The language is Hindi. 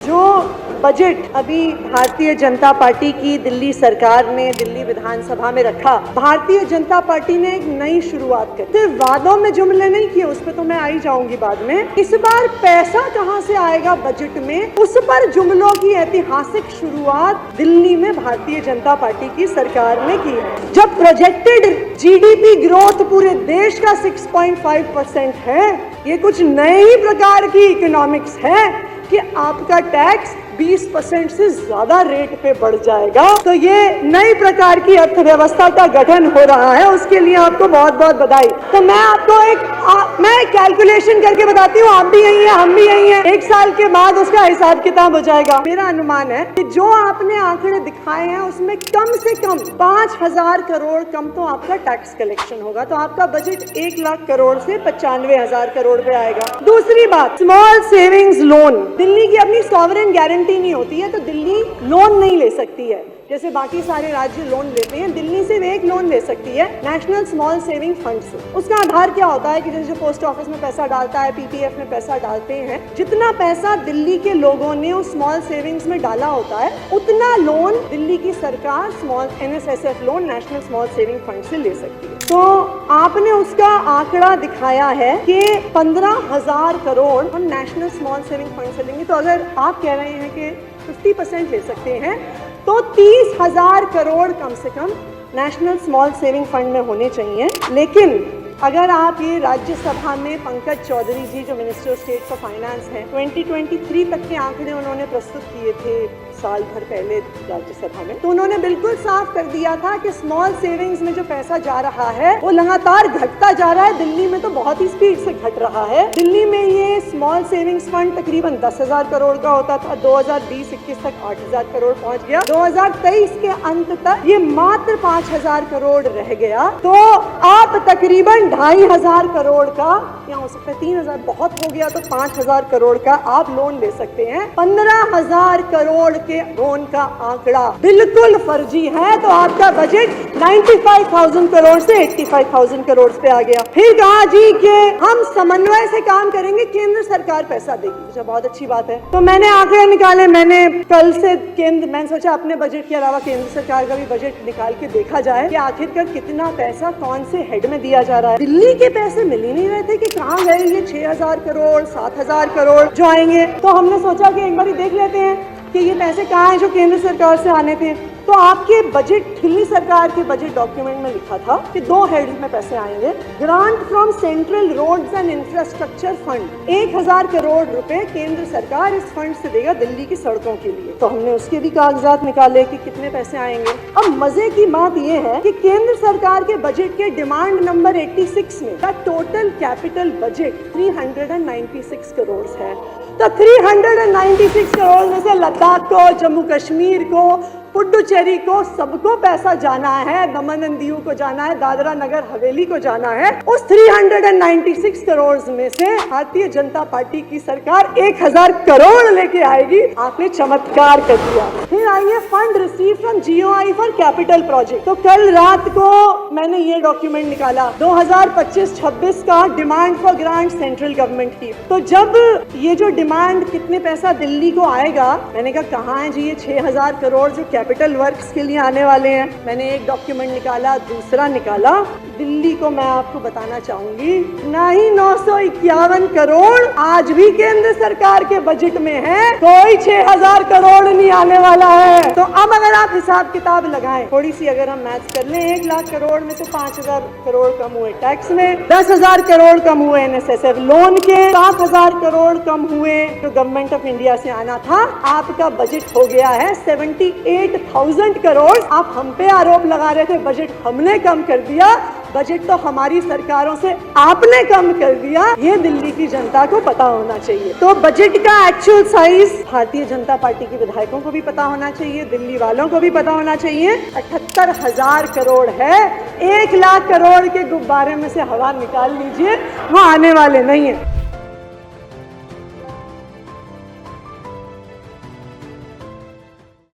जो बजट अभी भारतीय जनता पार्टी की दिल्ली सरकार ने दिल्ली विधानसभा में रखा, भारतीय जनता पार्टी ने एक नई शुरुआत करी। सिर्फ वादों में जुमले नहीं किए, उस पर तो मैं आई जाऊंगी बाद में। इस बार पैसा कहां से आएगा बजट में, उस पर जुमलों की ऐतिहासिक शुरुआत दिल्ली में भारतीय जनता पार्टी की सरकार ने की है। जब प्रोजेक्टेड जीडीपी ग्रोथ पूरे देश का 6.5% है, ये कुछ नए ही प्रकार की इकोनॉमिक्स है कि आपका टैक्स 20% से ज्यादा रेट पे बढ़ जाएगा। तो ये नई प्रकार की अर्थव्यवस्था का गठन हो रहा है, उसके लिए आपको बहुत बहुत बधाई। तो मैं आपको मैं कैलकुलेशन करके बताती हूँ, आप भी यही है, हम भी यही है। 1 साल के बाद उसका हिसाब किताब हो जाएगा। मेरा अनुमान है कि जो आपने आंकड़े दिखाए हैं उसमें कम से कम 5,000 करोड़ कम तो आपका टैक्स कलेक्शन होगा। तो आपका बजट 1 लाख करोड़ से 95,000 करोड़ पे आएगा। दूसरी बात, स्मॉल सेविंग्स लोन। दिल्ली की अपनी सॉवरेन गारंटी नहीं होती है, तो दिल्ली लोन नहीं ले सकती है जैसे बाकी सारे राज्य लोन लेते हैं। दिल्ली सिर्फ एक लोन ले सकती है, नेशनल स्मॉल सेविंग फंड से। उसका आधार क्या होता है कि जैसे पोस्ट ऑफिस में पैसा डालता है, पीपीएफ में पैसा डालते हैं, जितना पैसा दिल्ली के लोगों ने उस स्मॉल सेविंग्स में डाला होता है, उतना लोन दिल्ली की सरकार small NSSF loan, national small saving fund से ले सकती है। तो आपने उसका आंकड़ा दिखाया है कि 15,000 करोड़ हम नेशनल स्मॉल सेविंग फंड से लेंगे। तो अगर आप कह रहे हैं कि 50% ले सकते हैं, तो 30,000 करोड़ कम से कम नेशनल स्मॉल सेविंग फंड में होने चाहिए। लेकिन अगर आप ये राज्यसभा में पंकज चौधरी जी जो minister of state for finance हैं, 2023 तक के आंकड़े उन्होंने प्रस्तुत किए थे साल भर पहले राज्यसभा में, तो उन्होंने बिल्कुल साफ कर दिया था कि स्मॉल सेविंग्स में जो पैसा जा रहा है वो लगातार घटता जा रहा है। दिल्ली में तो बहुत ही स्पीड से घट रहा है। दिल्ली में ये स्मॉल सेविंग्स फंड तकरीबन 10,000 करोड़ का होता था, 2020-21 तक 8,000 करोड़ पहुंच गया। 2023 के अंत तक ये मात्र 5,000 करोड़ रह गया। तो आप तकरीबन 2,500 करोड़ का, या हो सकता है 3,000 बहुत हो गया, तो 5,000 करोड़ का आप लोन ले सकते हैं। 15,000 करोड़ के लोन का आंकड़ा बिल्कुल फर्जी है। तो आपका बजट 95,000 करोड़ से 85,000 करोड़ पे आ गया। फिर कहा जी कि हम समन्वय से काम करेंगे, केंद्र सरकार पैसा देगी। जो बहुत अच्छी बात है। तो मैंने आंकड़े निकाले, मैंने कल से मैंने सोचा अपने बजट के अलावा केंद्र सरकार का भी बजट निकाल के देखा जाए कि आखिरकार कितना पैसा कौन से हेड में दिया जा रहा है। दिल्ली के पैसे मिल ही नहीं रहे थे कि कहाँ गए ये 6,000 करोड़ 7,000 करोड़ जो आएंगे। तो हमने सोचा कि एक बार देख लेते हैं कि ये पैसे कहाँ हैं जो केंद्र सरकार से आने थे। तो आपके बजट, दिल्ली सरकार के बजट डॉक्यूमेंट में लिखा था कि 2 हेड्स में पैसे आएंगे। Grant from central roads and infrastructure fund, 1,000 crore रुपए केंद्र सरकार इस फंड से देगा दिल्ली की सड़कों के लिए। तो हमने उसके भी कागजात निकाले कि कितने पैसे आएंगे। अब मजे की बात यह है कि केंद्र सरकार के बजट के डिमांड नंबर 86 में का टोटल कैपिटल बजट 396 करोड़ है। तो 396 करोड़ में से लद्दाख को, जम्मू कश्मीर को, पुडुचेरी को, सबको पैसा जाना है, दमन एंड दीव को जाना है, दादरा नगर हवेली को जाना है। उस 396 करोड़ में से भारतीय जनता पार्टी की सरकार 1,000 करोड़ लेके आएगी। आपने चमत्कार कर दिया। फिर आइए fund receive from GOI for capital project. तो कल रात को मैंने ये डॉक्यूमेंट निकाला 2025-26 का demand for grant central government की। तो जब ये जो डिमांड कितने पैसा दिल्ली को आएगा, मैंने कहा कहाँ है जी ये 6,000 करोड़ जो कैपिटल वर्क्स के लिए आने वाले हैं। मैंने एक डॉक्यूमेंट निकाला, दूसरा निकाला। दिल्ली को मैं आपको बताना चाहूंगी, ना ही 951 करोड़ आज भी केंद्र सरकार के बजट में है, कोई 6,000 करोड़ नहीं आने वाला है। तो अब अगर आप हिसाब किताब लगाएं, थोड़ी सी अगर हम मैथ्स कर लें, 1 लाख करोड़ में से 5,000 करोड़ कम हुए टैक्स में, 10,000 करोड़ कम हुए NSSF लोन के, 7,000 करोड़ कम हुए जो गवर्नमेंट ऑफ इंडिया से आना था, आपका बजट हो गया है 78,000 करोड़। आप हम पे आरोप लगा रहे थे बजट हमने कम कर दिया, बजट तो हमारी सरकारों से आपने कम कर दिया। ये दिल्ली की जनता को पता होना चाहिए। तो बजट का actual size Bharatiya Janata party के विधायकों को भी पता होना चाहिए, दिल्ली वालों को भी पता होना चाहिए। 78,000 करोड़ है। 1 लाख करोड़ के गुब्बारे में से हवा निकाल लीजिए, वो आने वाले नहीं है।